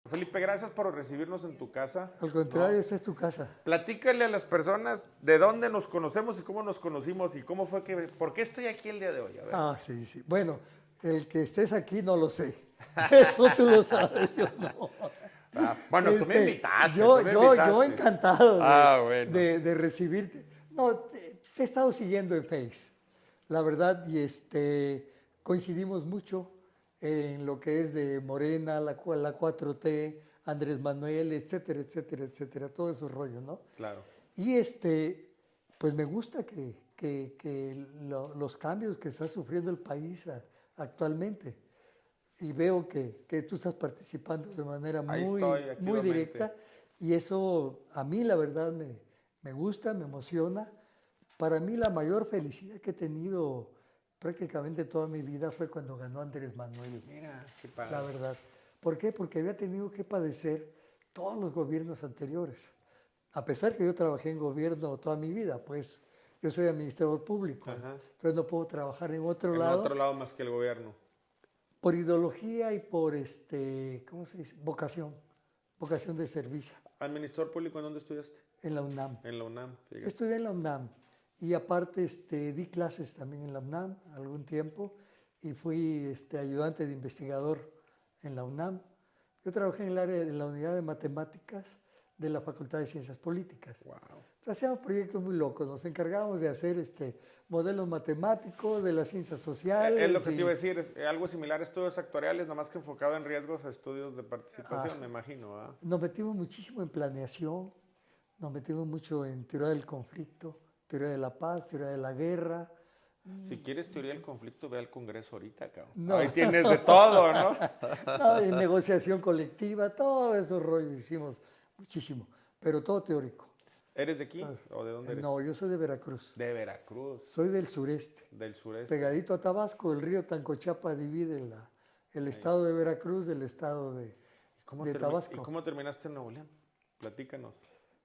Felipe, gracias por recibirnos en tu casa. Al contrario, esta es tu casa. Platícale a las personas de dónde nos conocemos y cómo nos conocimos y cómo fue que, por qué estoy aquí el día de hoy. A ver. Ah, sí, sí. Bueno, el que estés aquí no lo sé. Eso tú lo sabes, yo no. Bueno, tú me invitaste. Yo encantado Bueno. de recibirte. No, te he estado siguiendo en Face, la verdad, y coincidimos mucho en lo que es de Morena, la 4T, Andrés Manuel, etcétera, etcétera, etcétera, todo esos rollos, ¿no? Claro. Y pues me gusta que los cambios que está sufriendo el país actualmente, y veo que tú estás participando de manera muy directa, y eso a mí la verdad me gusta, me emociona. Para mí la mayor felicidad que he tenido prácticamente toda mi vida fue cuando ganó Andrés Manuel. Mira, qué padre. La verdad. ¿Por qué? Porque había tenido que padecer todos los gobiernos anteriores. A pesar que yo trabajé en gobierno toda mi vida, pues yo soy administrador público, entonces no puedo trabajar en otro lado. En otro lado más que el gobierno. Por ideología y por, ¿cómo se dice? Vocación de servicio. ¿Administrador público en dónde estudiaste? En la UNAM. En la UNAM. Yo estudié en la UNAM y aparte di clases también en la UNAM algún tiempo y fui ayudante de investigador en la UNAM. Yo trabajé en el área de la unidad de matemáticas de la Facultad de Ciencias Políticas. Wow. Entonces, hacíamos proyectos muy locos, nos encargábamos de hacer modelos matemáticos de las ciencias sociales. Es lo que te iba a decir, algo similar a estudios actuariales, nomás que enfocado en riesgos a estudios de participación, me imagino. ¿Ah? Nos metimos muchísimo en planeación, nos metimos mucho en teoría del conflicto, teoría de la paz, teoría de la guerra. Si quieres teoría del conflicto, ve al Congreso ahorita, cabrón. No. Ahí tienes de todo, ¿no? No, en negociación colectiva, todos esos rollos hicimos muchísimo, pero todo teórico. ¿Eres de aquí o de dónde eres? No, yo soy de Veracruz. De Veracruz. Soy del sureste. Del sureste. Pegadito a Tabasco, el río Tancochapa divide el estado de Veracruz del estado de Tabasco. ¿Y cómo terminaste en Nuevo León? Platícanos.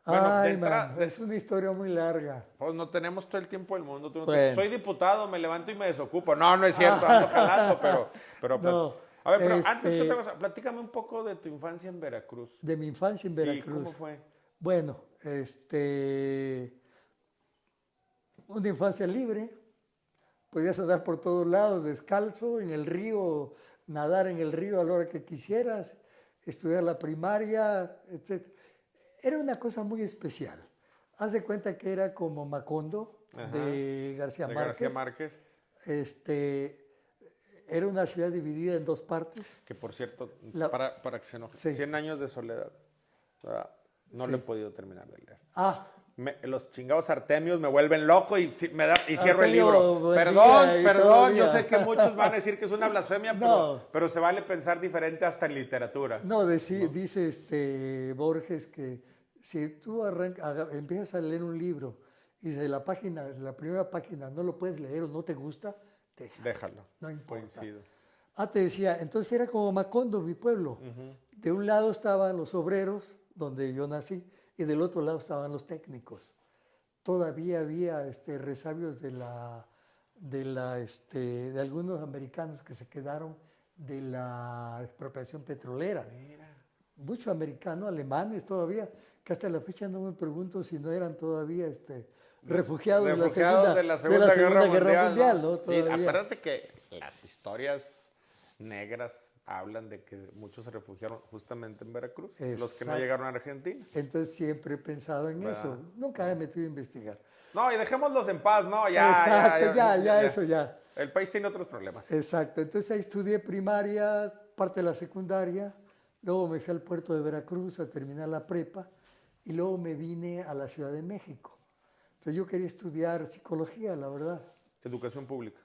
Ay, es una historia muy larga. Pues no tenemos todo el tiempo del mundo. Bueno. Soy diputado, me levanto y me desocupo. No, no es cierto, ando jalando, pero no, a ver, pero antes que otra cosa, platícame un poco de tu infancia en Veracruz. De mi infancia en Veracruz. Sí, ¿cómo fue? Bueno, una infancia libre. Podías andar por todos lados, descalzo, en el río, nadar en el río a la hora que quisieras, estudiar la primaria, etc. Era una cosa muy especial. Haz de cuenta que era como Macondo, de García Márquez. Era una ciudad dividida en dos partes. Que por cierto, para que se enoje, sí. 100 años de soledad. No lo he podido terminar de leer. Los chingados Artemios me vuelven loco y cierro el libro. Perdón, yo sé que muchos van a decir que es una blasfemia, pero se vale pensar diferente hasta en literatura. No, dice Borges que si tú empiezas a leer un libro y de la primera página no lo puedes leer o no te gusta, déjalo. No importa. Coincido. Te decía, entonces era como Macondo, mi pueblo. De un lado estaban los obreros, donde yo nací, y del otro lado estaban los técnicos. Todavía había resabios de algunos americanos que se quedaron de la expropiación petrolera. Mira. Muchos americanos, alemanes todavía, que hasta la fecha no me pregunto si no eran todavía refugiados de la Segunda Guerra Mundial, ¿no? Sí, acuérdate que las historias negras hablan de que muchos se refugiaron justamente en Veracruz, los que no llegaron a Argentina. Entonces siempre he pensado en eso. Nunca me he metido a investigar. No, y dejémoslos en paz, ¿no? Eso ya. El país tiene otros problemas. Exacto. Entonces ahí estudié primaria, parte de la secundaria, luego me fui al puerto de Veracruz a terminar la prepa y luego me vine a la Ciudad de México. Entonces yo quería estudiar psicología, la verdad. Educación pública.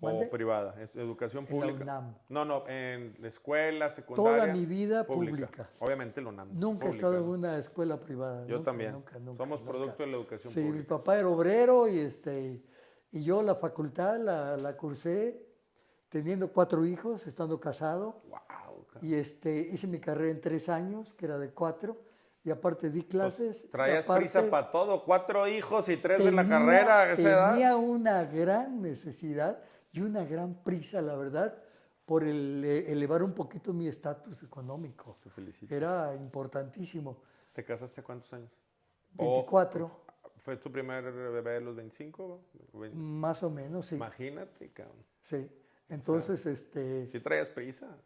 ¿Mande? ¿O privada? ¿Educación pública? En la UNAM. No, en la escuela, secundaria. Toda mi vida pública. Obviamente la UNAM. Nunca he estado en una escuela privada. Yo también. Nunca. Somos producto de la educación pública. Sí, mi papá era obrero y yo la facultad la cursé teniendo 4 hijos, estando casado. Wow. Y hice mi carrera en 3 años, que era de 4. Y aparte di clases. Pues, traías prisa para todo, 4 hijos y 3 de la carrera a esa edad. Tenía una gran necesidad y una gran prisa, la verdad, por elevar un poquito mi estatus económico. Te felicito. Era importantísimo. ¿Te casaste a cuántos años? 24. ¿Fue tu primer bebé de los 25? Más o menos, sí. Imagínate, cabrón. Sí. Entonces, ¿Sí traías prisa?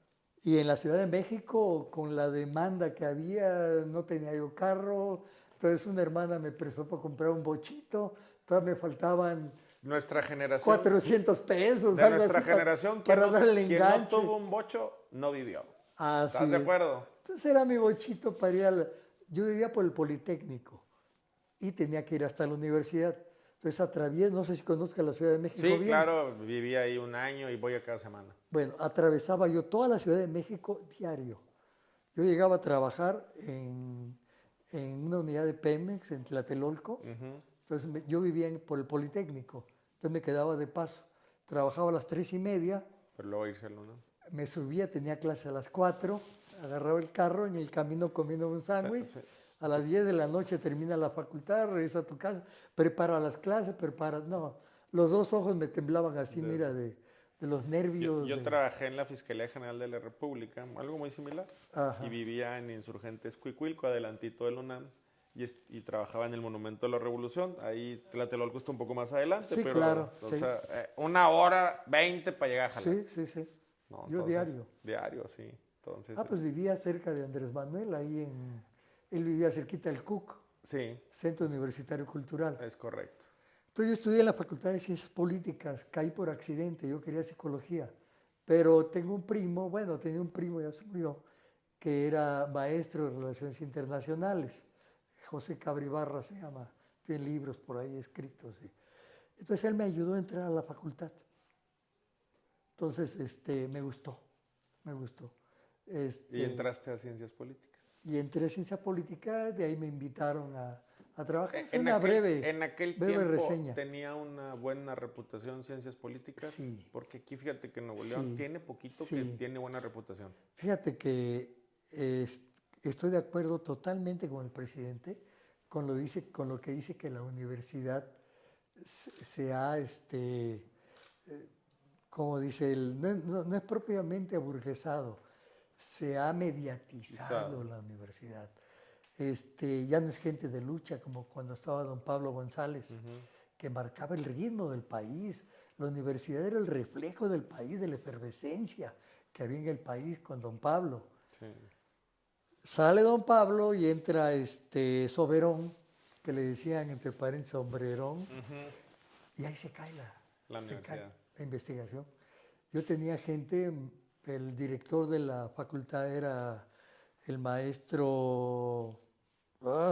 Y en la Ciudad de México, con la demanda que había, no tenía yo carro. Entonces una hermana me prestó para comprar un bochito. Todavía me faltaban Nuestra generación. 400 pesos. De algo nuestra así, generación, para darle quien enganche. no tuvo un bocho, no vivió. ¿Estás Sí. de acuerdo? Entonces era mi bochito para ir Yo vivía por el Politécnico y tenía que ir hasta la universidad. Entonces atravesé, no sé si conozcas la Ciudad de México Sí, bien. claro, viví ahí un año y voy a cada semana. Bueno, atravesaba yo toda la Ciudad de México diario. Yo llegaba a trabajar en una unidad de Pemex en Tlatelolco. Entonces yo vivía por el Politécnico. Entonces me quedaba de paso. Trabajaba a las 3:30. Pero luego irse a la UNAM. Me subía, tenía clase a las 4. Agarraba el carro, en el camino comiendo un sándwich. Sí. A las 10 de la noche termina la facultad, regresa a tu casa, prepara las clases, No, los dos ojos me temblaban así, mira, de los nervios. Yo trabajé en la Fiscalía General de la República, algo muy similar. Ajá. Y vivía en Insurgentes Cuicuilco, adelantito del UNAM. Y trabajaba en el Monumento de la Revolución. Ahí Tlatelolco está un poco más adelante. Sí, pero, claro. O Sí. sea, 1:20 para llegar a Jalapa. Sí. No, Yo diario. Diario, sí. Entonces, Pues vivía cerca de Andrés Manuel, él vivía cerquita del CUC, sí, Centro Universitario Cultural. es correcto. Entonces yo estudié en la Facultad de Ciencias Políticas, caí por accidente, yo quería psicología, pero tenía un primo, ya se murió, que era maestro de Relaciones Internacionales, José Cabribarra se llama, tiene libros por ahí escritos. Entonces él me ayudó a entrar a la facultad. Entonces me gustó. Y entraste a Ciencias Políticas. Y entré a Ciencia Política, de ahí me invitaron a trabajar. Es En una aquel breve tiempo reseña. tenía una buena reputación Ciencias Políticas. Sí. Porque aquí fíjate que Nuevo León tiene poquito que tiene buena reputación. Fíjate que estoy de acuerdo totalmente con el presidente, con lo que dice que la universidad se ha, como dice él, no es propiamente aburguesado, se ha mediatizado la universidad. Ya no es gente de lucha como cuando estaba don Pablo González, que marcaba el ritmo del país. La universidad era el reflejo del país, de la efervescencia que había en el país con don Pablo. Sí. Sale don Pablo y entra Soberón, que le decían entre paréntesis sombrerón, y ahí se cae la investigación. Yo tenía gente, el director de la facultad era el maestro,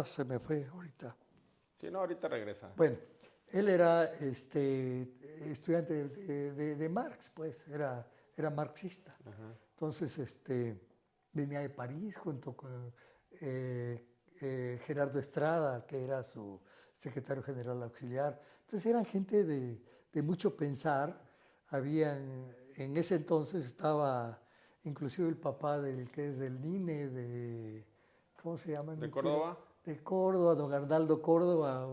se me fue ahorita. Sí, no, ahorita regresa. Bueno, él era estudiante de Marx, pues, era marxista. Entonces, venía de París junto con Gerardo Estrada, que era su secretario general auxiliar. Entonces eran gente de mucho pensar. En ese entonces estaba inclusive el papá que es del NINE, ¿cómo se llama? ¿De Córdoba? De Córdoba, don Arnaldo Córdoba,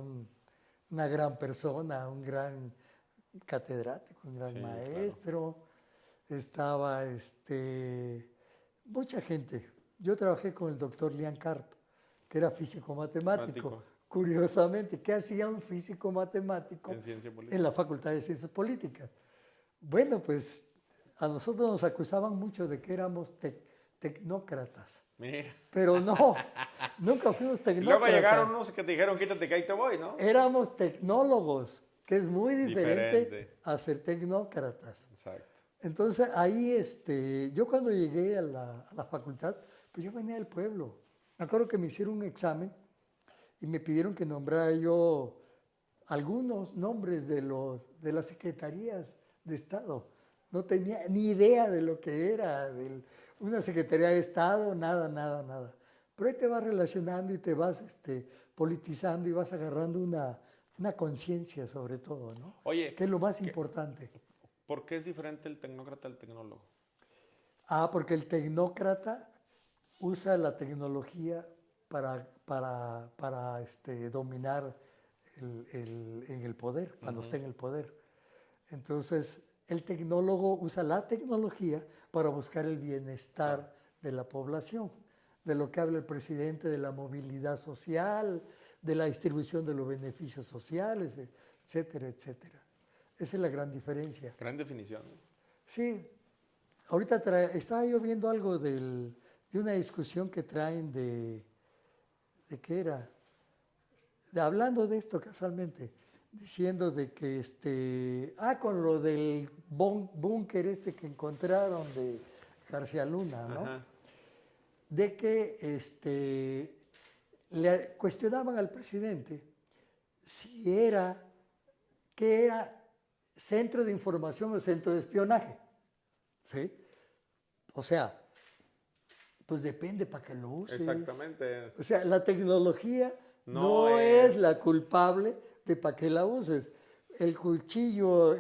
una gran persona, un gran catedrático, un gran maestro. Claro. Estaba mucha gente. Yo trabajé con el doctor Lian Karp, que era físico matemático. Curiosamente, ¿qué hacía un físico matemático en la Facultad de Ciencias Políticas? Bueno, pues a nosotros nos acusaban mucho de que éramos tecnócratas. Mira. Pero no, nunca fuimos tecnócratas. Luego llegaron unos que te dijeron, quítate que ahí te voy, ¿no? Éramos tecnólogos, que es muy diferente a ser tecnócratas. Exacto. Entonces ahí, yo cuando llegué a la facultad, pues yo venía del pueblo. Me acuerdo que me hicieron un examen y me pidieron que nombrara yo algunos nombres de las secretarías de Estado. No tenía ni idea de lo que era una Secretaría de Estado, nada. Pero ahí te vas relacionando y te vas politizando y vas agarrando una conciencia sobre todo, ¿no? Oye, que es lo más importante. ¿Por qué es diferente el tecnócrata al tecnólogo? Porque el tecnócrata usa la tecnología para dominar en el poder, cuando está en el poder. Entonces, el tecnólogo usa la tecnología para buscar el bienestar de la población, de lo que habla el presidente, de la movilidad social, de la distribución de los beneficios sociales, etcétera, etcétera. Esa es la gran diferencia. Gran definición. Sí, ahorita estaba yo viendo algo de una discusión que traen ¿de qué era? Hablando de esto casualmente, diciendo de que con lo del búnker que encontraron de García Luna, ¿no? Ajá. De que le cuestionaban al presidente si que era centro de información o centro de espionaje, ¿sí? O sea, pues depende para qué lo uses. Exactamente. O sea, la tecnología no es la culpable de para qué la uses. El cuchillo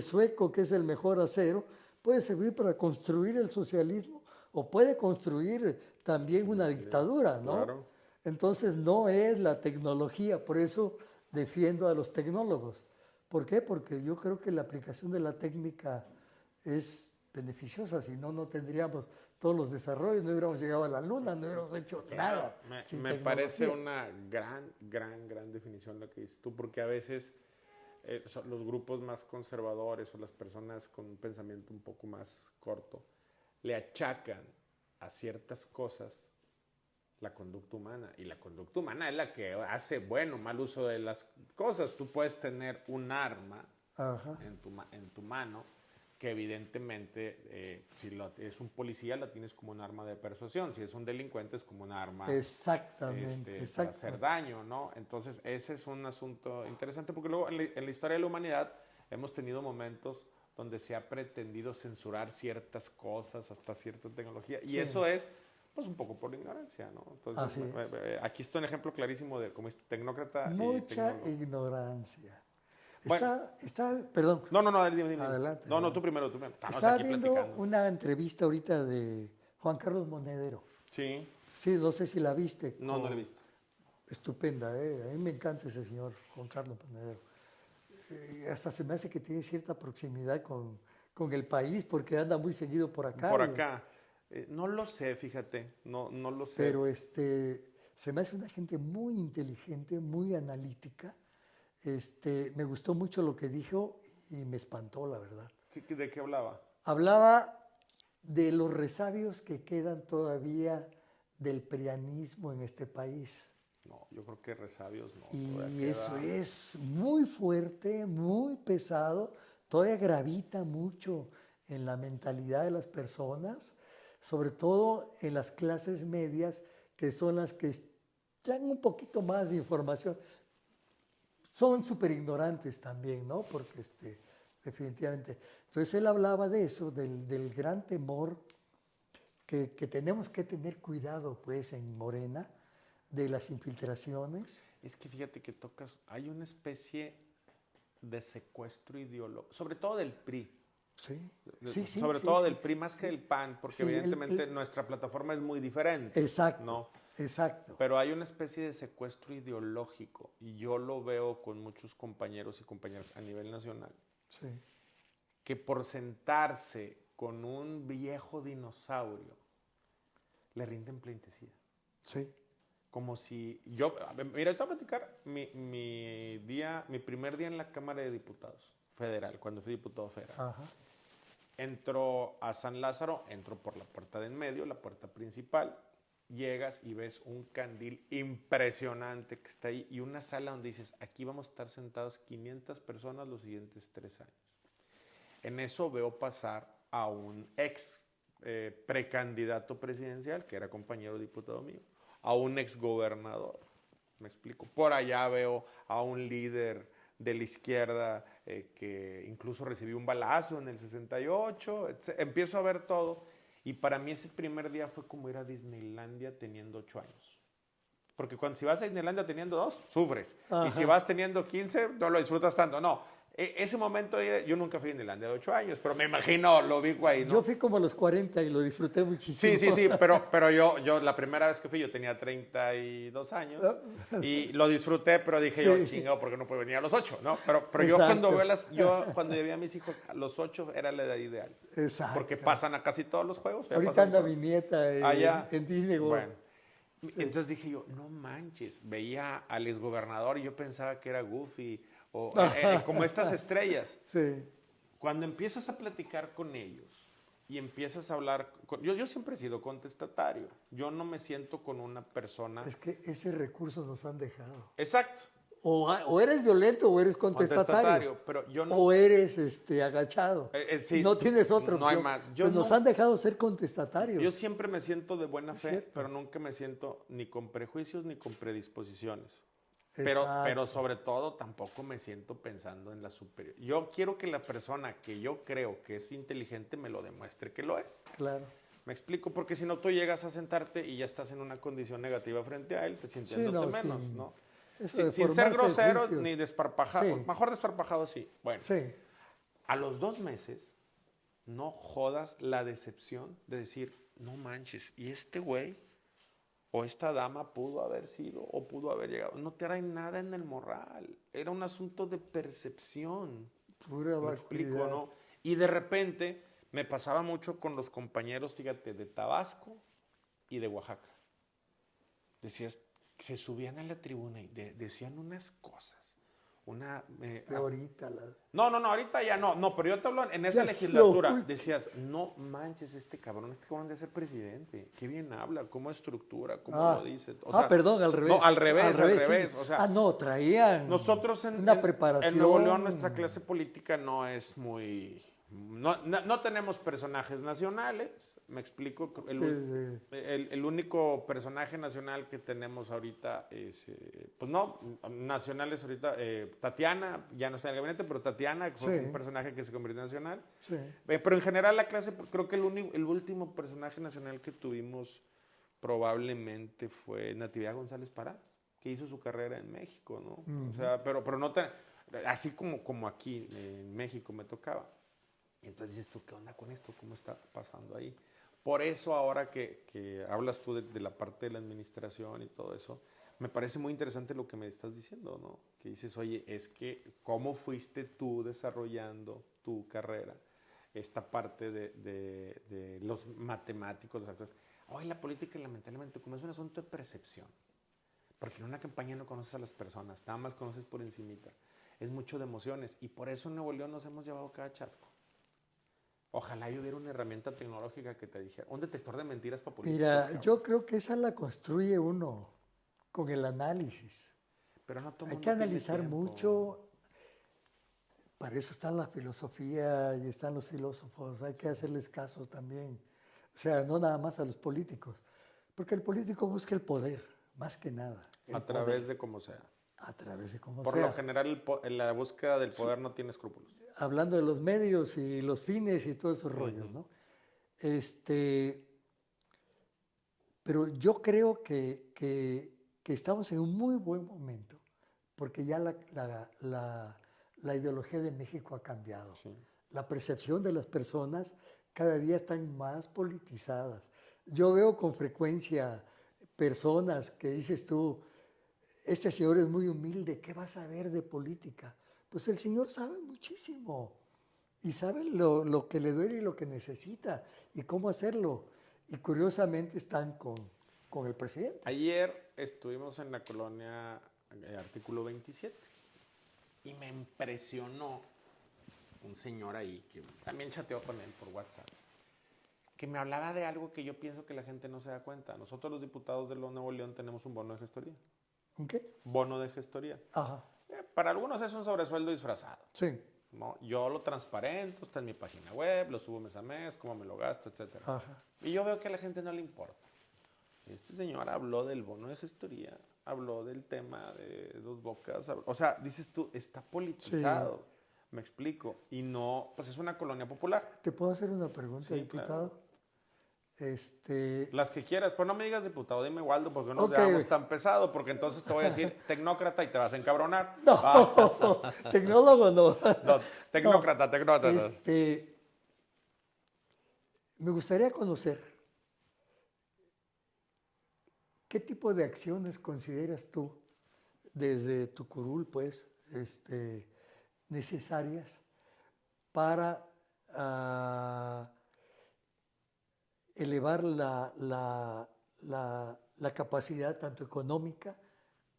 sueco, que es el mejor acero, puede servir para construir el socialismo o puede construir también una dictadura, ¿no? Claro. Entonces no es la tecnología, por eso defiendo a los tecnólogos. ¿Por qué? Porque yo creo que la aplicación de la técnica es beneficiosa, si no, no tendríamos todos los desarrollos, no hubiéramos llegado a la luna, no hubiéramos hecho nada. Me parece una gran definición lo que dices tú, porque a veces los grupos más conservadores o las personas con un pensamiento un poco más corto le achacan a ciertas cosas la conducta humana, y la conducta humana es la que hace bueno o mal uso de las cosas. Tú puedes tener un arma en tu mano que evidentemente si es un policía la tienes como un arma de persuasión, si es un delincuente es como un arma para hacer daño, ¿no? Entonces ese es un asunto interesante, porque luego en la historia de la humanidad hemos tenido momentos donde se ha pretendido censurar ciertas cosas, hasta cierta tecnología, y eso es pues un poco por ignorancia, ¿no? Entonces aquí está un ejemplo clarísimo de cómo es tecnócrata. Mucha ignorancia. Bueno, perdón. No, dime. Adelante. No, tú primero. Estaba viendo una entrevista ahorita de Juan Carlos Monedero. Sí. Sí, no sé si la viste. No la he visto. Estupenda, ¿eh? A mí me encanta ese señor, Juan Carlos Monedero. Hasta se me hace que tiene cierta proximidad con el país, porque anda muy seguido por acá. Por acá. No lo sé, fíjate, no lo sé. Pero se me hace una gente muy inteligente, muy analítica. Me gustó mucho lo que dijo y me espantó, la verdad. ¿De qué hablaba? Hablaba de los resabios que quedan todavía del prianismo en este país. No, yo creo que resabios no. Y eso es muy fuerte, muy pesado, todavía gravita mucho en la mentalidad de las personas, sobre todo en las clases medias, que son las que traen un poquito más de información. Son súper ignorantes también, ¿no? Porque definitivamente. Entonces él hablaba de eso, del gran temor que tenemos que tener cuidado, pues, en Morena, de las infiltraciones. Es que fíjate que hay una especie de secuestro ideológico, sobre todo del PRI. Sobre todo del PRI más que del PAN, porque evidentemente nuestra plataforma es muy diferente. Exacto. ¿no? Exacto. Pero hay una especie de secuestro ideológico, y yo lo veo con muchos compañeros y compañeras a nivel nacional, que por sentarse con un viejo dinosaurio le rinden pleitesía. Sí. Como si mira, te voy a platicar mi primer día en la Cámara de Diputados Federal, cuando fui diputado federal. Ajá. Entro a San Lázaro, entro por la puerta de en medio, la puerta principal. Llegas y ves un candil impresionante que está ahí, y una sala donde dices, aquí vamos a estar sentados 500 personas los siguientes 3 años. En eso veo pasar a un ex precandidato presidencial, que era compañero diputado mío, a un ex gobernador, me explico. Por allá veo a un líder de la izquierda que incluso recibió un balazo en el 68, empiezo a ver todo. Y para mí ese primer día fue como ir a Disneylandia teniendo 8 años. Porque si vas a Disneylandia teniendo 2, sufres. Ajá. Y si vas teniendo 15, no lo disfrutas tanto. No, ese momento, yo nunca fui a Disneylandia de 8 años, pero me imagino lo ubico ahí, ¿no? Yo fui como a los 40 y lo disfruté muchísimo. Sí, pero yo la primera vez que fui yo tenía 32 años y lo disfruté, pero dije yo, chingado, porque no puedo venir a los 8, ¿no? Pero yo cuando vi a mis hijos, a los 8 era la edad ideal. Exacto. Porque pasan a casi todos los juegos. Ahorita anda mi nieta en Disney World. Bueno. Entonces dije yo, no manches, veía al exgobernador y yo pensaba que era Goofy o como estas estrellas. Sí. Cuando empiezas a platicar con ellos y empiezas a hablar, yo siempre he sido contestatario, yo no me siento con una persona. Es que ese recurso nos han dejado. Exacto. O eres violento o eres contestatario, pero yo no, o eres agachado. Sí, no tienes otra opción. No hay más. Pues nos han dejado ser contestatarios. Yo siempre me siento de buena fe, cierto. pero nunca me siento ni con prejuicios ni con predisposiciones. Pero sobre todo tampoco me siento pensando en la superior. Yo quiero que la persona que yo creo que es inteligente me lo demuestre que lo es. Claro. Me explico, porque si no tú llegas a sentarte y ya estás en una condición negativa frente a él, te sintiéndote menos, ¿no? Sin ser grosero ni desparpajado. Sí. Mejor desparpajado sí. Bueno, sí. A los 2 meses no jodas la decepción de decir, no manches, y este güey o esta dama pudo haber sido o pudo haber llegado. No te trae nada en el morral. Era un asunto de percepción. Pura ¿Me explico, no? Y de repente me pasaba mucho con los compañeros, fíjate, de Tabasco y de Oaxaca. Decías, se subían a la tribuna y decían unas cosas. Ahorita. No, ahorita ya no, pero yo te hablo en esa legislatura. Decías, no manches, este cabrón debe ser presidente. Qué bien habla, cómo estructura, cómo lo dice. Perdón, al revés. No, al revés. Sí. O sea, traían nosotros una preparación. En Nuevo León nuestra clase política no es muy... No tenemos personajes nacionales, me explico. El único personaje nacional que tenemos ahorita es, nacionales ahorita, Tatiana, ya no está en el gabinete, pero Tatiana fue un personaje que se convirtió en nacional. Sí. Pero en general la clase, creo que el último personaje nacional que tuvimos probablemente fue Natividad González Pará, que hizo su carrera en México, ¿no? Uh-huh. O sea, pero no así como aquí en México me tocaba. Y entonces dices tú, ¿qué onda con esto? ¿Cómo está pasando ahí? Por eso ahora que hablas tú de la parte de la administración y todo eso, me parece muy interesante lo que me estás diciendo, ¿no? Que dices, oye, es que ¿cómo fuiste tú desarrollando tu carrera? Esta parte de los matemáticos, los actores. Hoy la política, lamentablemente, como es un asunto de percepción, porque en una campaña no conoces a las personas, nada más conoces por encimita. Es mucho de emociones y por eso en Nuevo León nos hemos llevado cada chasco. Ojalá yo hubiera una herramienta tecnológica que te dijera, un detector de mentiras para políticos. Mira, yo creo que esa la construye uno con el análisis. Pero no todo hay que analizar mucho. Para eso está la filosofía y están los filósofos. Hay que hacerles caso también. O sea, no nada más a los políticos. Porque el político busca el poder, más que nada. A través de como sea. A través de cómo sea. Por lo general, en la búsqueda del poder no tiene escrúpulos. Hablando de los medios y los fines y todos esos rollos, ¿no? Pero yo creo que estamos en un muy buen momento, porque ya la ideología de México ha cambiado. Sí. La percepción de las personas cada día están más politizadas. Yo veo con frecuencia personas que dices tú, este señor es muy humilde, ¿qué va a saber de política? Pues el señor sabe muchísimo y sabe lo que le duele y lo que necesita y cómo hacerlo. Y curiosamente están con el presidente. Ayer estuvimos en la colonia Artículo 27 y me impresionó un señor ahí que también chateó con él por WhatsApp, que me hablaba de algo que yo pienso que la gente no se da cuenta. Nosotros los diputados de Nuevo León tenemos un bono de gestoría. ¿Un qué? Bono de gestoría. Ajá. Para algunos es un sobresueldo disfrazado. Sí. ¿No? Yo lo transparento, está en mi página web, lo subo mes a mes, cómo me lo gasto, etc. Ajá. Y yo veo que a la gente no le importa. Este señor habló del bono de gestoría, habló del tema de Dos Bocas. O sea, dices tú, está politizado. Sí. Me explico. Y no, pues es una colonia popular. ¿Te puedo hacer una pregunta, sí, diputado? Claro. Las que quieras, pues no me digas diputado, dime Waldo, porque no nos llevamos tan pesado, porque entonces te voy a decir tecnócrata y te vas a encabronar. No, tecnólogo no. No, tecnócrata, no. Tecnócrata. Me gustaría conocer qué tipo de acciones consideras tú, desde tu curul, pues, necesarias para elevar la capacidad tanto económica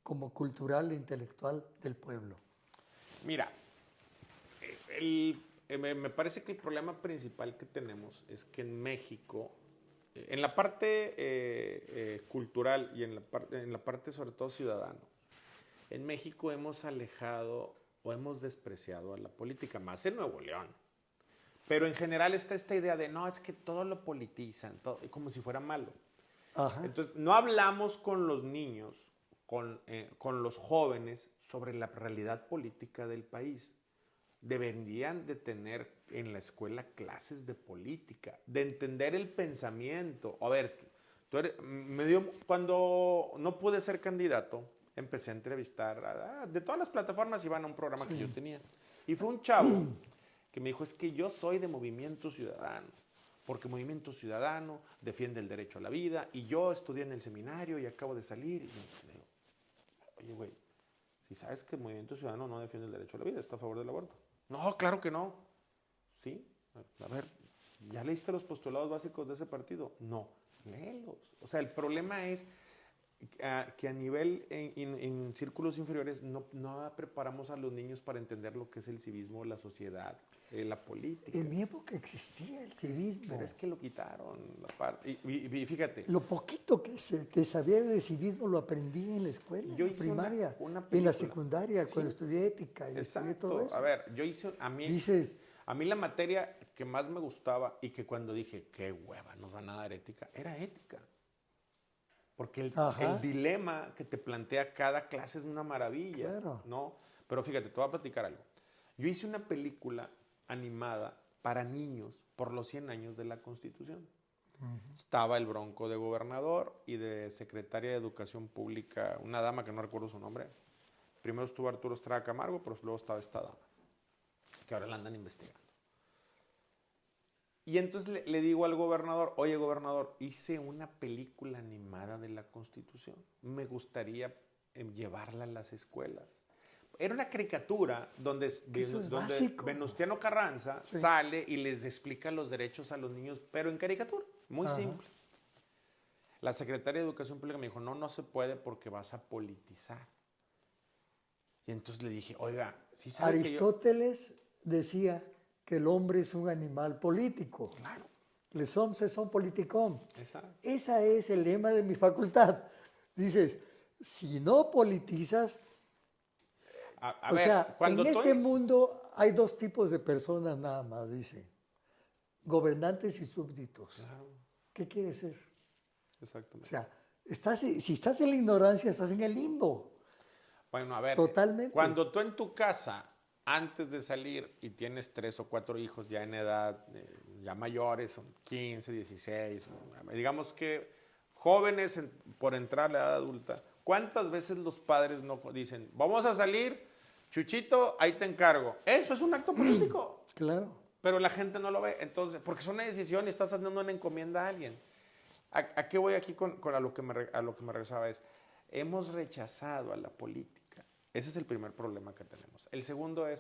como cultural e intelectual del pueblo. Mira, me parece que el problema principal que tenemos es que en México, en la parte cultural y en la parte sobre todo ciudadano, en México hemos alejado o hemos despreciado a la política, más en Nuevo León. Pero en general está esta idea de, no, es que todo lo politizan, todo, como si fuera malo. Ajá. Entonces, no hablamos con los niños, con los jóvenes, sobre la realidad política del país. Deberían de tener en la escuela clases de política, de entender el pensamiento. A ver, cuando no pude ser candidato, empecé a entrevistar de todas las plataformas, iban a un programa que yo tenía. Y fue un chavo que me dijo, es que yo soy de Movimiento Ciudadano, porque Movimiento Ciudadano defiende el derecho a la vida, y yo estudié en el seminario y acabo de salir. Y yo le digo, oye, güey, si sabes que Movimiento Ciudadano no defiende el derecho a la vida, está a favor del aborto. No, claro que no. ¿Sí? A ver, ¿ya leíste los postulados básicos de ese partido? No, léelos. O sea, el problema es que a nivel en círculos inferiores no preparamos a los niños para entender lo que es el civismo, la sociedad, la política. En mi época existía el civismo. Pero es que lo quitaron. La parte, y fíjate. Lo poquito que sabía de civismo lo aprendí en la escuela, en la primaria, en la secundaria, cuando estudié ética y estudié todo eso. A ver, yo hice, a mí la materia que más me gustaba y que cuando dije, qué hueva, nos van a dar ética, era ética. Porque el dilema que te plantea cada clase es una maravilla, claro. ¿No? Pero fíjate, te voy a platicar algo. Yo hice una película animada para niños por los 100 años de la Constitución. Uh-huh. Estaba el Bronco de gobernador y de secretaria de Educación Pública, una dama que no recuerdo su nombre. Primero estuvo Arturo Estrada Camargo, pero luego estaba esta dama, que ahora la andan investigando. Y entonces le digo al gobernador, oye gobernador, hice una película animada de la Constitución. Me gustaría llevarla a las escuelas. Era una caricatura donde Venustiano Carranza sale y les explica los derechos a los niños, pero en caricatura, muy simple. La secretaria de Educación Pública me dijo, no se puede porque vas a politizar. Y entonces le dije, oiga, ¿sí sabe Aristóteles decía que el hombre es un animal político. Claro. Les hombres son politicón. Exacto. Ese es el lema de mi facultad. Dices, si no politizas... O sea, en este mundo hay dos tipos de personas nada más, dice. Gobernantes y súbditos. Claro. ¿Qué quieres ser? Exactamente. O sea, si estás en la ignorancia, estás en el limbo. Bueno, a ver. Totalmente. Cuando tú en tu casa, antes de salir y tienes 3 o 4 hijos ya en edad, ya mayores, son 15, 16, digamos que jóvenes por entrar a la edad adulta, ¿cuántas veces los padres no dicen, vamos a salir, Chuchito, ahí te encargo? Eso es un acto político. Claro. Pero la gente no lo ve, entonces, porque es una decisión y estás haciendo una encomienda a alguien. ¿A qué voy aquí con a lo que me regresaba? Hemos rechazado a la política. Ese es el primer problema que tenemos. El segundo es...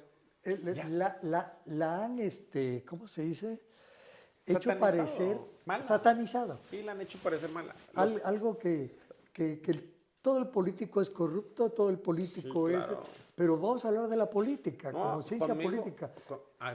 La han, ¿cómo se dice? Hecho parecer... Mala. Satanizado. Sí, la han hecho parecer mala. Algo que todo el político es corrupto, todo el político es... Pero vamos a hablar de la política, como ciencia política.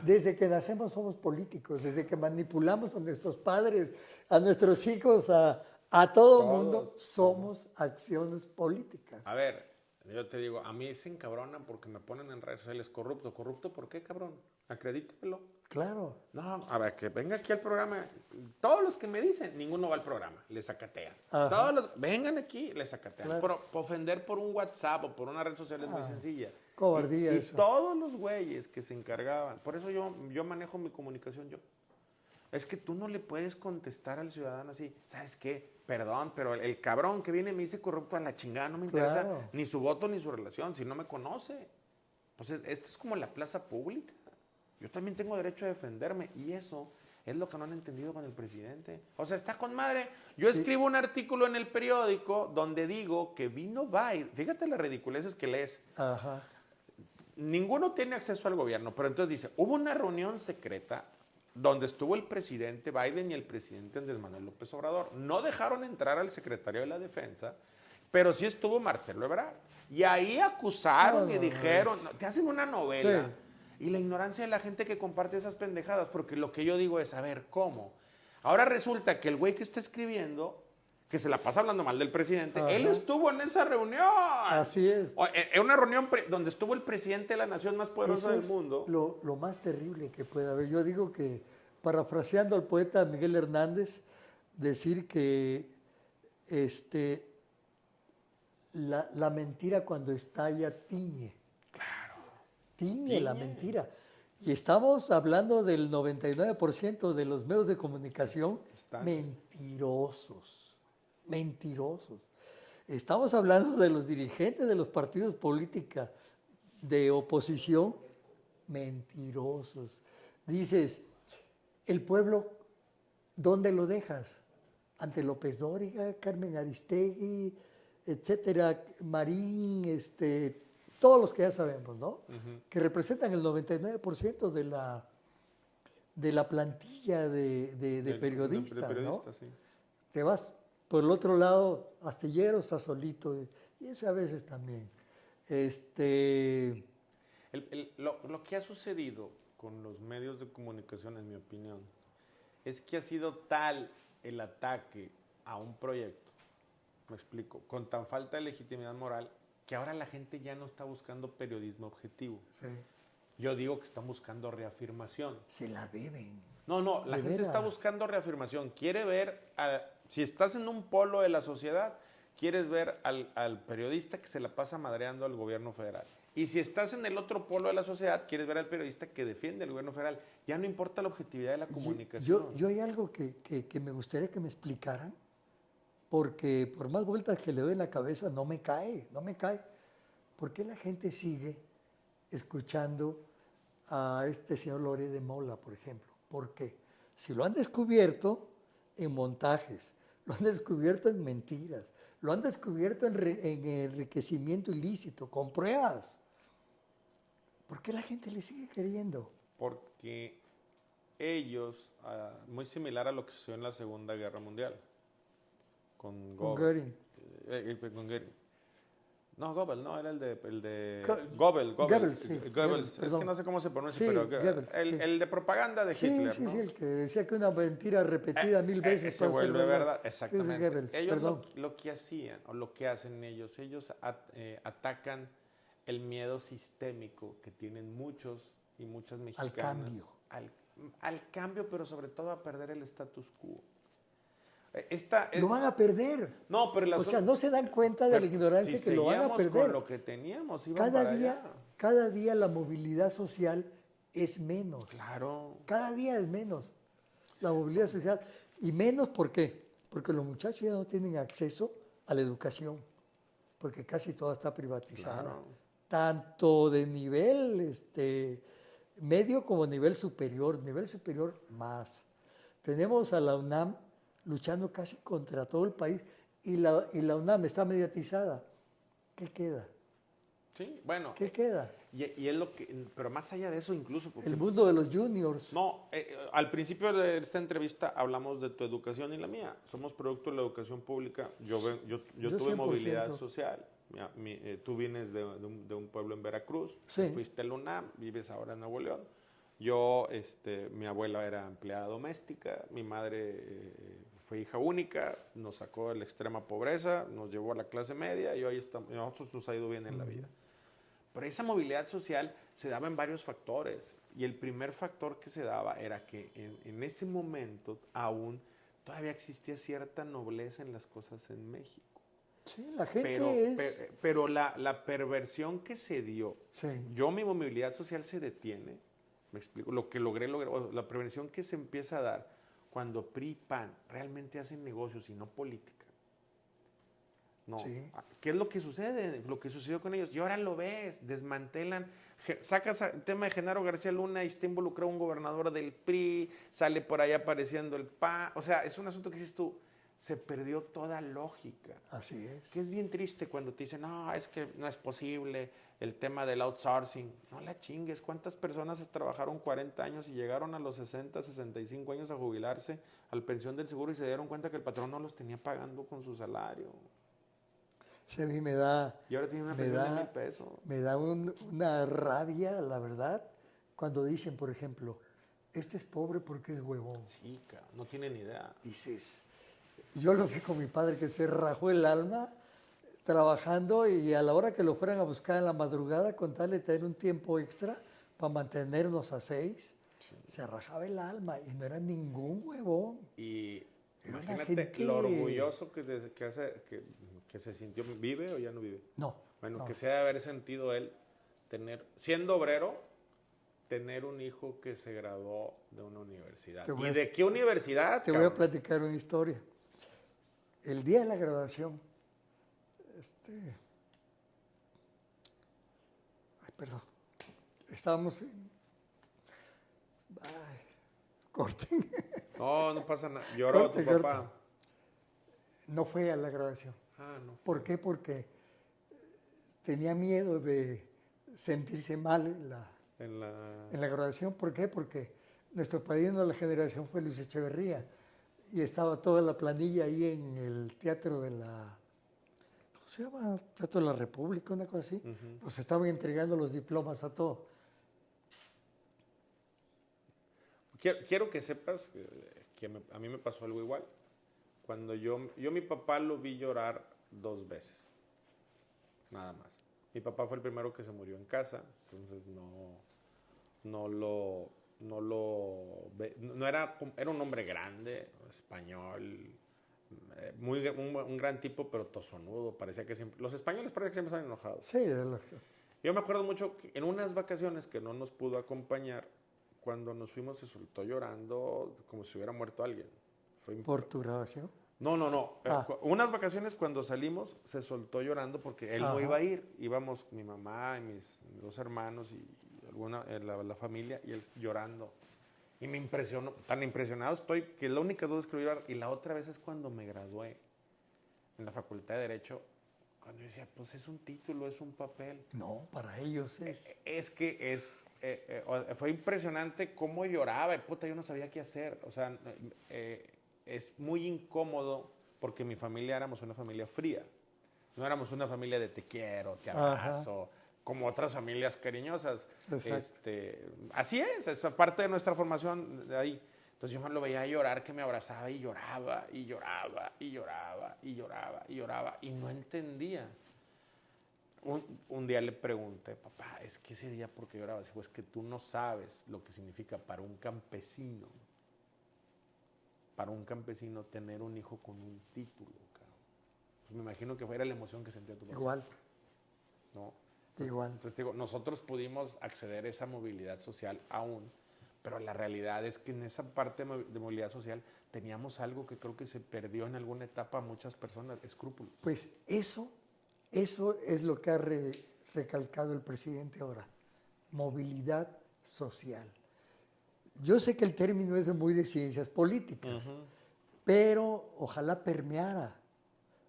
Desde que nacemos somos políticos, desde que manipulamos a nuestros padres, a nuestros hijos, a todo el mundo, somos acciones políticas. A ver, yo te digo, a mí se encabronan porque me ponen en redes sociales corrupto. ¿Corrupto por qué, cabrón? Acredítamelo. Claro. No, a ver, que venga aquí al programa. Todos los que me dicen, ninguno va al programa, le sacatean. Todos los, vengan aquí, le sacatean. Claro. Por ofender por un WhatsApp o por una red social es muy sencilla. Cobardía y eso. Todos los güeyes que se encargaban, por eso yo manejo mi comunicación yo. Es que tú no le puedes contestar al ciudadano así, ¿sabes qué? Perdón, pero el cabrón que viene y me dice corrupto a la chingada, no me interesa ni su voto ni su relación, si no me conoce. Pues esto es como la plaza pública. Yo también tengo derecho a defenderme y eso es lo que no han entendido con el presidente. O sea, está con madre. Yo escribo un artículo en el periódico donde digo que vino Biden. Fíjate las ridiculeces que lees. Ajá. Ninguno tiene acceso al gobierno, pero entonces dice, hubo una reunión secreta donde estuvo el presidente Biden y el presidente Andrés Manuel López Obrador. No dejaron entrar al secretario de la Defensa, pero sí estuvo Marcelo Ebrard. Y ahí acusaron y dijeron, te hacen una novela. Sí. Y la ignorancia de la gente que comparte esas pendejadas, porque lo que yo digo es, a ver, ¿cómo? Ahora resulta que el güey que está escribiendo, que se la pasa hablando mal del presidente, ajá, él estuvo en esa reunión. Así es. En una reunión donde estuvo el presidente de la nación más poderosa del mundo. Lo más terrible que puede haber. Yo digo que, parafraseando al poeta Miguel Hernández, decir que la mentira cuando estalla tiñe. Claro. Tiñe la mentira. Y estamos hablando del 99% de los medios de comunicación mentirosos. Mentirosos. Estamos hablando de los dirigentes de los partidos políticos de oposición, mentirosos. Dices, el pueblo, ¿dónde lo dejas? Ante López Dóriga, Carmen Aristegui, etcétera, Marín, todos los que ya sabemos, ¿no? Uh-huh. Que representan el 99% de la plantilla de periodistas, ¿no? Sí. Te vas por el otro lado, Astillero está solito, y ese a veces también. Lo que ha sucedido con los medios de comunicación, en mi opinión, es que ha sido tal el ataque a un proyecto, me explico, con tan falta de legitimidad moral, que ahora la gente ya no está buscando periodismo objetivo. Sí. Yo digo que están buscando reafirmación. Se la beben. No, la gente está buscando reafirmación. Quiere ver, si estás en un polo de la sociedad, quieres ver al periodista que se la pasa madreando al gobierno federal. Y si estás en el otro polo de la sociedad, quieres ver al periodista que defiende al gobierno federal. Ya no importa la objetividad de la comunicación. Yo hay algo que me gustaría que me explicaran, porque por más vueltas que le doy en la cabeza, no me cae. ¿Por qué la gente sigue escuchando a este señor Loret de Mola, por ejemplo? ¿Por qué? Si lo han descubierto en montajes, lo han descubierto en mentiras, lo han descubierto en enriquecimiento ilícito, con pruebas. ¿Por qué la gente le sigue creyendo? Porque ellos, muy similar a lo que sucedió en la Segunda Guerra Mundial, con Goering. Con Goering. No, Goebbels, no, era el de Goebbels, sí. Goebbels, es que no sé cómo se pronuncia, sí, pero Goebbels, el de propaganda de Hitler, sí, ¿no? Sí, el que decía que una mentira repetida 1000 veces se vuelve verdad. Exactamente. Sí, Goebbels, ellos lo que hacían, o lo que hacen ellos atacan el miedo sistémico que tienen muchos y muchas mexicanas. Al cambio, pero sobre todo a perder el status quo. Lo van a perder. No, pero no se dan cuenta de la ignorancia que lo van a perder. Con lo que teníamos, cada día la movilidad social es menos. Claro. Cada día es menos la movilidad social. Y menos, ¿por qué? Porque los muchachos ya no tienen acceso a la educación, porque casi toda está privatizada. Claro. Tanto de nivel medio como nivel superior más. Tenemos a la UNAM luchando casi contra todo el país, y la UNAM está mediatizada. ¿Qué queda? Sí, bueno. ¿Qué queda? Y es lo que, pero más allá de eso incluso. Porque, el mundo de los juniors. No, al principio de esta entrevista hablamos de tu educación y la mía. Somos producto de la educación pública. Yo tuve 100%. Movilidad social. Tú vienes de un pueblo en Veracruz. Sí. Fuiste a la UNAM, vives ahora en Nuevo León. Yo, mi abuela era empleada doméstica, mi madre fue hija única, nos sacó de la extrema pobreza, nos llevó a la clase media y hoy a nosotros nos ha ido bien en la vida. Pero esa movilidad social se daba en varios factores, y el primer factor que se daba era que en ese momento aún todavía existía cierta nobleza en las cosas en México. Sí, la gente pero la perversión que se dio, sí. Mi movilidad social se detiene, me explico, lo que logré, la prevención que se empieza a dar cuando PRI y PAN realmente hacen negocios y no política. No. Sí. ¿Qué es lo que sucede? Lo que sucedió con ellos. Y ahora lo ves, desmantelan. Sacas el tema de Genaro García Luna y está involucrado un gobernador del PRI, sale por ahí apareciendo el PAN. O sea, es un asunto que dices tú, se perdió toda lógica. Así es. Que es bien triste cuando te dicen, no, es que no es posible el tema del outsourcing. No la chingues, ¿cuántas personas trabajaron 40 años y llegaron a los 60, 65 años a jubilarse al pensión del seguro y se dieron cuenta que el patrón no los tenía pagando con su salario? Sí, a mí me da... Y ahora tiene una pensión de 1,000 pesos. Me da una rabia, la verdad, cuando dicen, por ejemplo, este es pobre porque es huevón. Sí, no tiene ni idea. Dices, yo lo vi con mi padre que se rajó el alma trabajando y a la hora que lo fueran a buscar en la madrugada con tal de tener un tiempo extra para mantenernos a 6, se rajaba el alma y no era ningún huevón. Y era imagínate lo orgulloso que se sintió. ¿Vive o ya no vive? No. Bueno, no. que se debe haber sentido él siendo obrero, tener un hijo que se graduó de una universidad. ¿Y de qué universidad? Te voy a platicar una historia. El día de la graduación, perdón, estábamos en... corten. No pasa nada. Lloró tu papá. No fue a la graduación. No fue. ¿Por qué? Porque tenía miedo de sentirse mal en la graduación. ¿Por qué? Porque nuestro padrino de la generación fue Luis Echeverría y estaba toda la planilla ahí en el teatro de la... ¿Cómo se llama? Teatro de la República, una cosa así. Nos estaban entregando los diplomas a todo. Quiero que sepas que a mí me pasó algo igual. Cuando yo mi papá lo vi llorar 2 veces, nada más. Mi papá fue el primero que se murió en casa, entonces era un hombre grande, español, un gran tipo, pero tozonudo, parecía que siempre, los españoles parecen que siempre están enojados. Sí, de lógico. Yo me acuerdo mucho que en unas vacaciones que no nos pudo acompañar, cuando nos fuimos se soltó llorando como si hubiera muerto alguien. ¿Por tu grabación? No. Unas vacaciones cuando salimos se soltó llorando porque él no iba a ir. Íbamos mi mamá y mis 2 hermanos y la familia y él llorando. Y me impresionó, tan impresionado estoy que la única duda es que lo iba a llorar. Y la otra vez es cuando me gradué en la Facultad de Derecho, cuando yo decía, pues es un título, es un papel. No, para ellos es... Fue impresionante cómo lloraba. Y puta, yo no sabía qué hacer. O sea, es muy incómodo porque mi familia éramos una familia fría. No éramos una familia de te quiero, te abrazo, como otras familias cariñosas. Así es parte de nuestra formación de ahí. Entonces yo me lo veía llorar, que me abrazaba y lloraba, y lloraba, y lloraba, y lloraba, y lloraba, y no entendía. Un día le pregunté, papá, es que ese día, ¿por qué llorabas? Dijo, es que tú no sabes lo que significa para un campesino tener un hijo con un título, cabrón. Pues me imagino que era la emoción que sentía tu papá. Igual. ¿No? Igual. Entonces digo, nosotros pudimos acceder a esa movilidad social aún, pero la realidad es que en esa parte de movilidad social teníamos algo que creo que se perdió en alguna etapa a muchas personas, escrúpulos. Pues eso es lo que ha recalcado el presidente ahora, movilidad social. Yo sé que el término es muy de ciencias políticas, pero ojalá permeara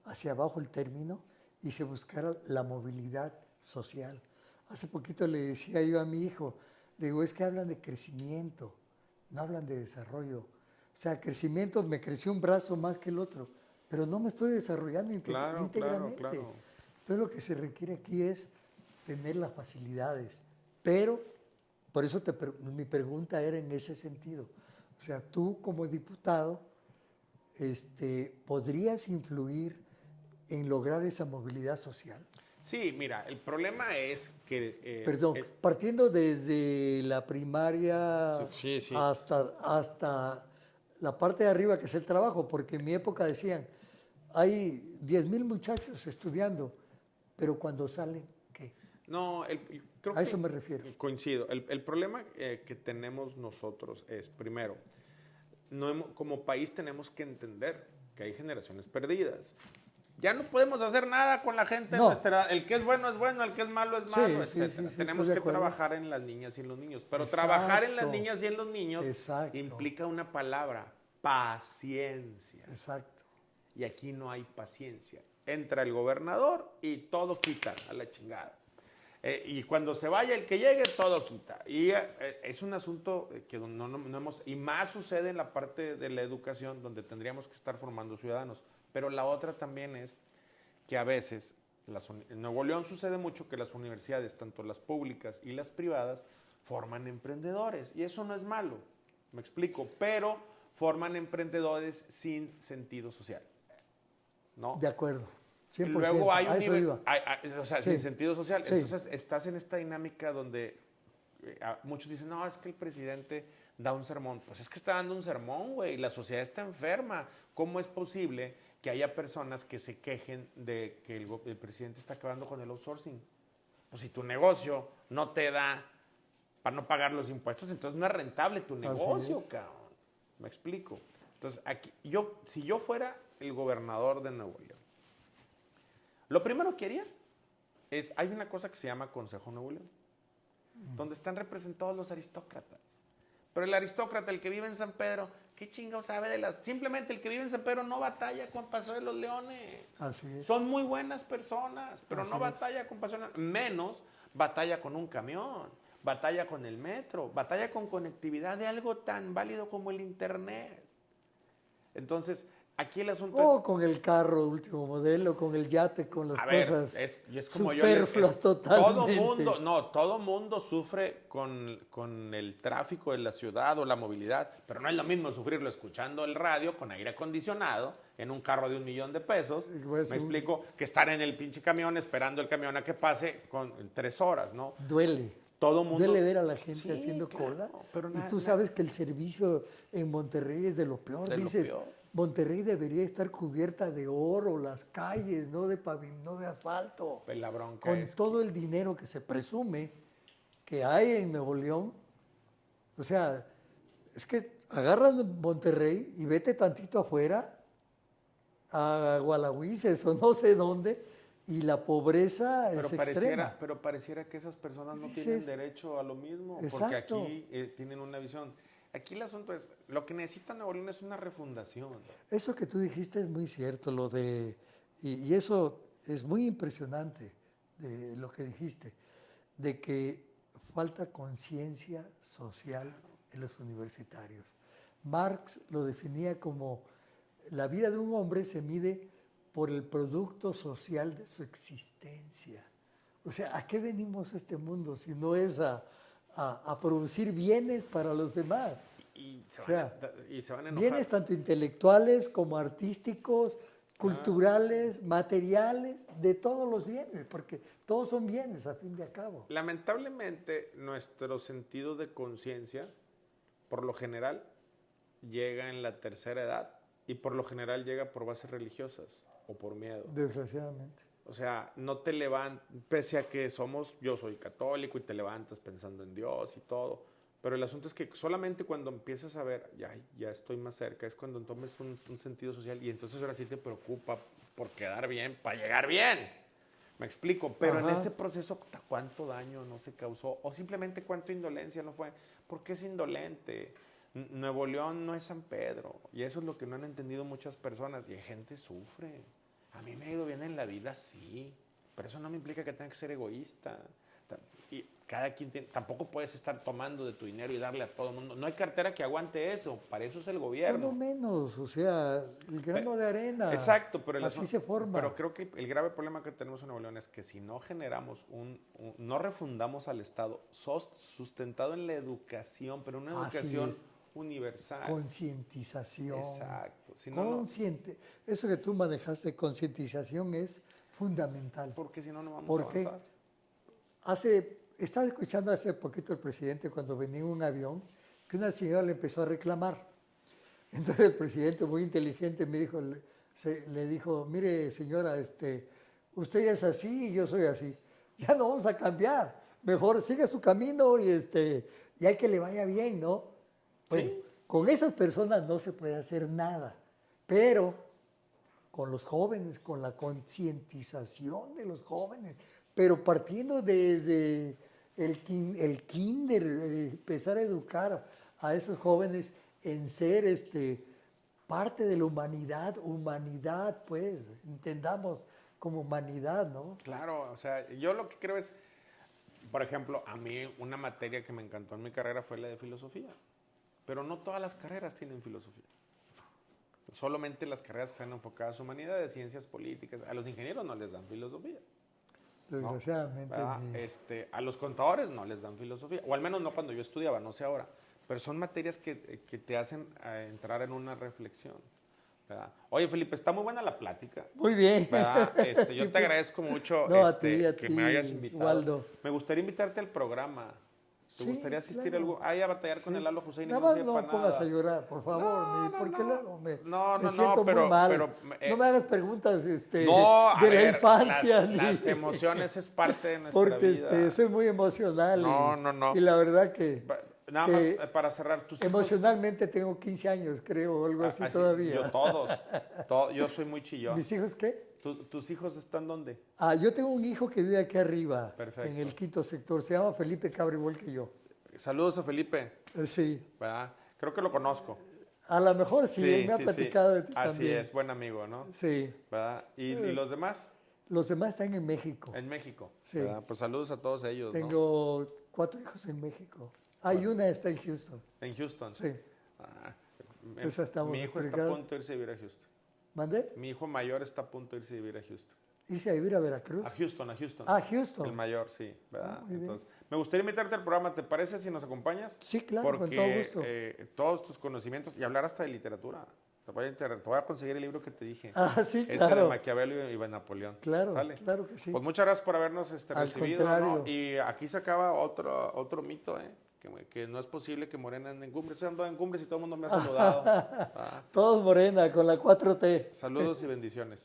hacia abajo el término y se buscara la movilidad social. Hace poquito le decía yo a mi hijo, le digo, es que hablan de crecimiento, no hablan de desarrollo. O sea, crecimiento, me creció un brazo más que el otro, pero no me estoy desarrollando íntegramente. Claro. Entonces lo que se requiere aquí es tener las facilidades, pero por eso mi pregunta era en ese sentido. O sea, tú como diputado, ¿podrías influir en lograr esa movilidad social? Sí, mira, el problema es que... partiendo desde la primaria sí. hasta la parte de arriba que es el trabajo, porque en mi época decían, hay 10,000 muchachos estudiando, pero cuando salen, ¿qué? No, creo a eso me refiero. Coincido. El problema que tenemos nosotros es, primero, como país tenemos que entender que hay generaciones perdidas. Ya no podemos hacer nada con la gente de nuestra edad. El que es bueno, el que es malo, etc. Tenemos que trabajar en las niñas y en los niños. Pero trabajar en las niñas y en los niños implica una palabra: paciencia. Exacto. Y aquí no hay paciencia. Entra el gobernador y todo quita a la chingada. Y cuando se vaya el que llegue, todo quita. Y es un asunto que no hemos... Y más sucede en la parte de la educación, donde tendríamos que estar formando ciudadanos. Pero la otra también es que a veces, en Nuevo León sucede mucho que las universidades, tanto las públicas y las privadas, forman emprendedores. Y eso no es malo, me explico, pero forman emprendedores sin sentido social, ¿no? De acuerdo, 100%. Luego hay un nivel, iba. sin sentido social. Sí. Entonces estás en esta dinámica donde muchos dicen, no, es que el presidente da un sermón. Pues es que está dando un sermón, güey, la sociedad está enferma. ¿Cómo es posible que haya personas que se quejen de que el presidente está acabando con el outsourcing? Pues si tu negocio no te da para no pagar los impuestos, entonces no es rentable tu negocio, cabrón. ¿Me explico? Entonces, aquí, si yo fuera el gobernador de Nuevo León, lo primero que haría es, hay una cosa que se llama Consejo Nuevo León, donde están representados los aristócratas. Pero el aristócrata, el que vive en San Pedro, ¿qué chingados sabe de las...? Simplemente el que vive en San Pedro no batalla con Paso de los Leones. Así es. Son muy buenas personas, pero no batalla con Paso de los Leones. Menos batalla con un camión, batalla con el metro, batalla con conectividad de algo tan válido como el internet. Entonces, aquí el asunto con el carro último modelo, con el yate, con las cosas es como superfluas totalmente. Todo mundo sufre con el tráfico de la ciudad o la movilidad, pero no es lo mismo sufrirlo escuchando el radio con aire acondicionado en un carro de $1,000,000 pesos, me explico, que estar en el pinche camión esperando el camión a que pase con 3 horas, ¿no? Duele. Todo mundo... Duele ver a la gente haciendo cola. Pero y tú sabes que el servicio en Monterrey es de lo peor. Dices, Monterrey debería estar cubierta de oro, las calles, no de no de asfalto. Pues la bronca con todo el dinero que se presume que hay en Nuevo León. O sea, es que agarras Monterrey y vete tantito afuera, a Gualahuises o no sé dónde, y la pobreza es extrema. Pero pareciera que esas personas no tienen derecho a lo mismo, exacto. Porque aquí tienen una visión. Aquí el asunto es, lo que necesita Nuevo León es una refundación. Eso que tú dijiste es muy cierto, y eso es muy impresionante, de lo que dijiste, de que falta conciencia social en los universitarios. Marx lo definía como la vida de un hombre se mide por el producto social de su existencia. O sea, ¿a qué venimos a este mundo si no es a producir bienes para los demás? Y se van a enojar. Bienes tanto intelectuales como artísticos, culturales, materiales, de todos los bienes, porque todos son bienes a fin de cabo. Lamentablemente, nuestro sentido de conciencia, por lo general, llega en la tercera edad y por lo general llega por bases religiosas o por miedo. Desgraciadamente. O sea, no te levantas, pese a que yo soy católico y te levantas pensando en Dios y todo, pero el asunto es que solamente cuando empiezas a ver, ya estoy más cerca, es cuando tomes un sentido social y entonces ahora sí te preocupa por quedar bien, para llegar bien. Me explico, pero en ese proceso, ¿cuánto daño no se causó? O simplemente cuánta indolencia no fue. ¿Por qué es indolente? Nuevo León no es San Pedro, y eso es lo que no han entendido muchas personas, y gente sufre. A mí me ha ido bien en la vida, sí, pero eso no me implica que tenga que ser egoísta. Y cada quien tampoco puedes estar tomando de tu dinero y darle a todo el mundo. No hay cartera que aguante eso, para eso es el gobierno. No menos, o sea, el grano de arena. Exacto, pero así se forma. Pero creo que el grave problema que tenemos en Nuevo León es que si no generamos no refundamos al Estado sustentado en la educación, pero una educación universal. Concientización. Exacto. Si Eso que tú manejaste, concientización, es fundamental. Porque si no, no vamos a avanzar. Estaba escuchando hace poquito el presidente cuando venía en un avión que una señora le empezó a reclamar. Entonces el presidente, muy inteligente, le dijo, mire señora, usted ya es así y yo soy así. Ya no vamos a cambiar. Mejor siga su camino y hay que le vaya bien, ¿no? Bueno, Con esas personas no se puede hacer nada, pero con los jóvenes, con la concientización de los jóvenes, pero partiendo desde el kinder, empezar a educar a esos jóvenes en ser parte de la humanidad, pues, entendamos como humanidad, ¿no? Claro, o sea, yo lo que creo es, por ejemplo, a mí una materia que me encantó en mi carrera fue la de filosofía, pero no todas las carreras tienen filosofía. Solamente las carreras que están enfocadas a humanidades, ciencias políticas, a los ingenieros no les dan filosofía. Desgraciadamente. ¿No? A los contadores no les dan filosofía, o al menos no cuando yo estudiaba, no sé ahora, pero son materias que te hacen entrar en una reflexión. ¿Verdad? Oye, Felipe, está muy buena la plática. Muy bien. Yo te agradezco mucho a que ti, me hayas invitado. Waldo. Me gustaría invitarte al programa. ¿Te gustaría asistir claro. algo? Ahí a batallar con el Lalo Hussein. Nada más no pongas a llorar, por favor, porque luego me siento pero, muy mal. Pero, no me hagas preguntas de la infancia. Las emociones es parte de nuestra porque vida. Porque soy muy emocional. No. Y la verdad que... Nada más para cerrar. Emocionalmente tengo 15 años, creo, o algo así todavía. Yo soy muy chillón. ¿Mis hijos qué? ¿Tus hijos están dónde? Yo tengo un hijo que vive aquí arriba, Perfecto. en el 5º sector. Se llama Felipe Cabra, igual que yo. Saludos a Felipe. Sí. ¿Verdad? Creo que lo conozco. A lo mejor sí, él me ha platicado de ti Así también. Así es, buen amigo, ¿no? Sí. ¿Verdad? ¿Y los demás? Los demás están en México. En México. Sí. ¿Verdad? Pues saludos a todos ellos. Tengo 4 hijos en México. Una está en Houston. ¿En Houston? Sí. Entonces estamos mi hijo está a punto de irse a vivir a Houston. ¿Mandé? Mi hijo mayor está a punto de irse a vivir a Houston. ¿Irse a vivir a Veracruz? A Houston. Houston. El mayor, sí. ¿Verdad? Muy bien. Entonces, me gustaría invitarte al programa, ¿te parece si nos acompañas? Sí, claro, porque, con todo gusto. Todos tus conocimientos y hablar hasta de literatura. Te voy a conseguir el libro que te dije. Sí, claro. De Maquiavelo y Napoleón. Claro, ¿Sale? claro que sí. Pues muchas gracias por habernos recibido. Contrario. ¿No? Y aquí se acaba otro mito, que no es posible que Morena ande en cumbres. Yo ando en cumbres y todo el mundo me ha saludado. Todos Morena, con la 4T. Saludos y bendiciones.